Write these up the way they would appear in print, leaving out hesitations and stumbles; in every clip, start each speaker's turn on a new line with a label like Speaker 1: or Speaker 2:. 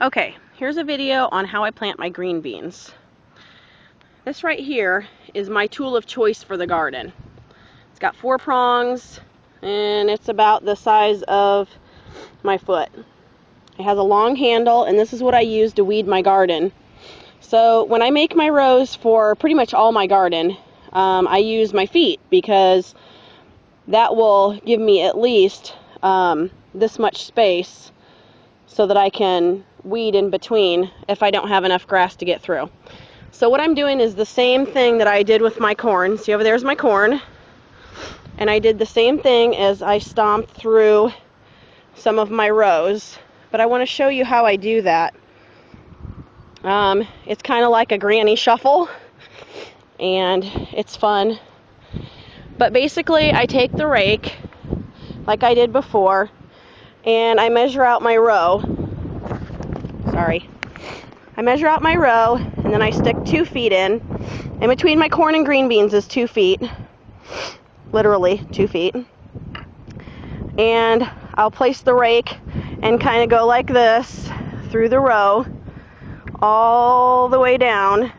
Speaker 1: Okay, here's a video on how I plant my green beans. This right here is my tool of choice for the garden. It's got 4 prongs and it's about the size of my foot. It has a long handle and this is what I use to weed my garden. So when I make my rows for pretty much all my garden, I use my feet because that will give me at least this much space so that I can weed in between if I don't have enough grass to get through. So what I'm doing is the same thing that I did with my corn. See over there's my corn. And I did the same thing as I stomped through some of my rows. But I want to show you how I do that. It's kind of like a granny shuffle. And it's fun. But basically I take the rake, like I did before, and I measure out my row. I measure out my row, and then I stick 2 feet in. And between my corn and green beans is 2 feet. Literally 2 feet. And I'll place the rake and kind of go like this through the row all the way down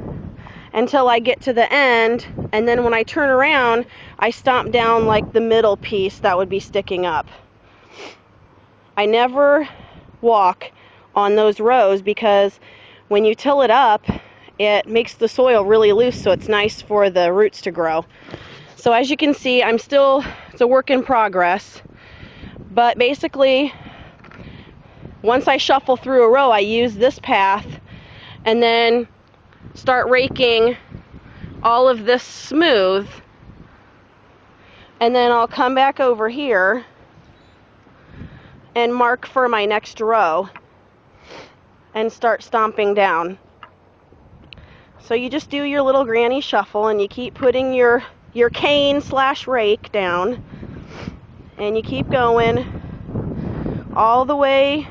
Speaker 1: until I get to the end, and then when I turn around I stomp down like the middle piece that would be sticking up. I never walk on those rows because when you till it up it makes the soil really loose, so it's nice for the roots to grow. So as you can see, it's a work in progress, but basically once I shuffle through a row I use this path and then start raking all of this smooth, and then I'll come back over here and mark for my next row and start stomping down. So you just do your little granny shuffle and you keep putting your cane / rake down, and you keep going all the way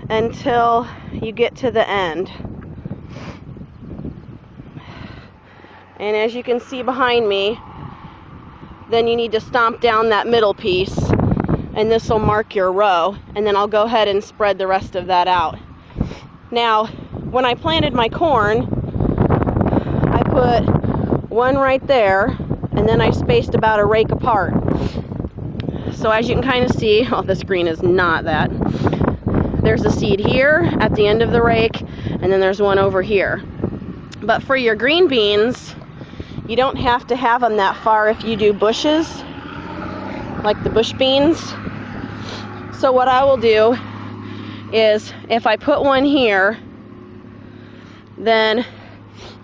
Speaker 1: until you get to the end. And as you can see behind me, then you need to stomp down that middle piece, and this will mark your row, and then I'll go ahead and spread the rest of that out. Now, when I planted my corn, I put one right there, and then I spaced about a rake apart. So as you can kind of see, oh, this green is not that. There's a seed here at the end of the rake, and then there's one over here. But for your green beans, you don't have to have them that far if you do bushes, like the bush beans. So what I will do is, if I put one here, then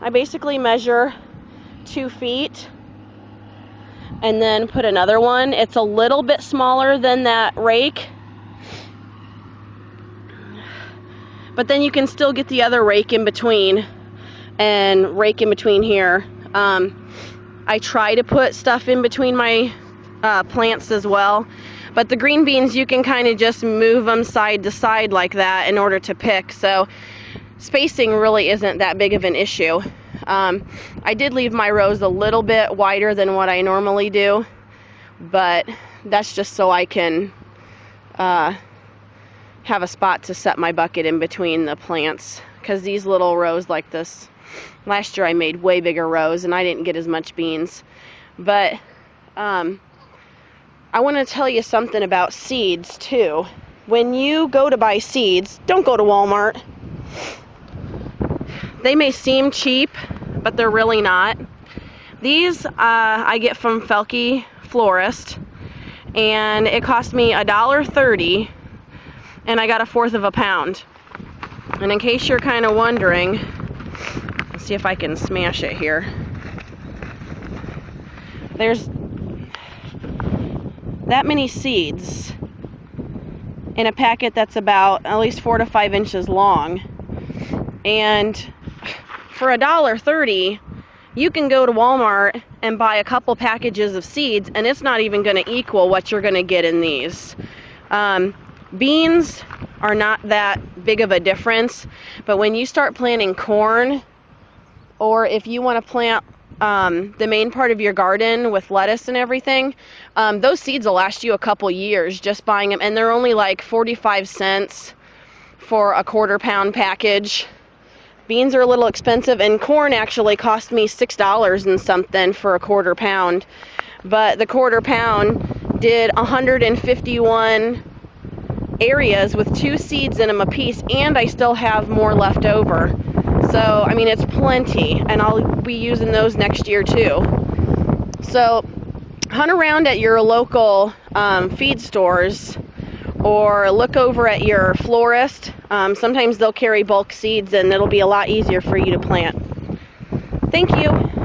Speaker 1: I basically measure 2 feet and then put another one. It's a little bit smaller than that rake, but then you can still get the other rake in between and rake in between here. I try to put stuff in between my plants as well, but the green beans you can kind of just move them side to side like that in order to pick, so spacing really isn't that big of an issue. I did leave my rows a little bit wider than what I normally do, but that's just so I can have a spot to set my bucket in between the plants, because these little rows like this, last year I made way bigger rows and I didn't get as much beans. But I want to tell you something about seeds too. When you go to buy seeds, don't go to Walmart. They may seem cheap, but they're really not. These I get from Felke Florist, and it cost me $1.30, and I got 1/4 of a pound. And in case you're kind of wondering, let's see if I can smash it here. There's that many seeds in a packet that's about at least 4 to 5 inches long. And for $1.30, you can go to Walmart and buy a couple packages of seeds, and it's not even going to equal what you're going to get in these. Beans are not that big of a difference, but when you start planting corn, or if you want to plant the main part of your garden with lettuce and everything, those seeds will last you a couple years just buying them, and they're only like 45 cents for a quarter-pound package. Beans are a little expensive, and corn actually cost me $6 and something for a quarter pound, but the quarter pound did 151 areas with 2 seeds in them a piece, and I still have more left over. So I mean, it's plenty, and I'll be using those next year too. So hunt around at your local feed stores, or look over at your florist. Sometimes they'll carry bulk seeds, and it'll be a lot easier for you to plant. Thank you.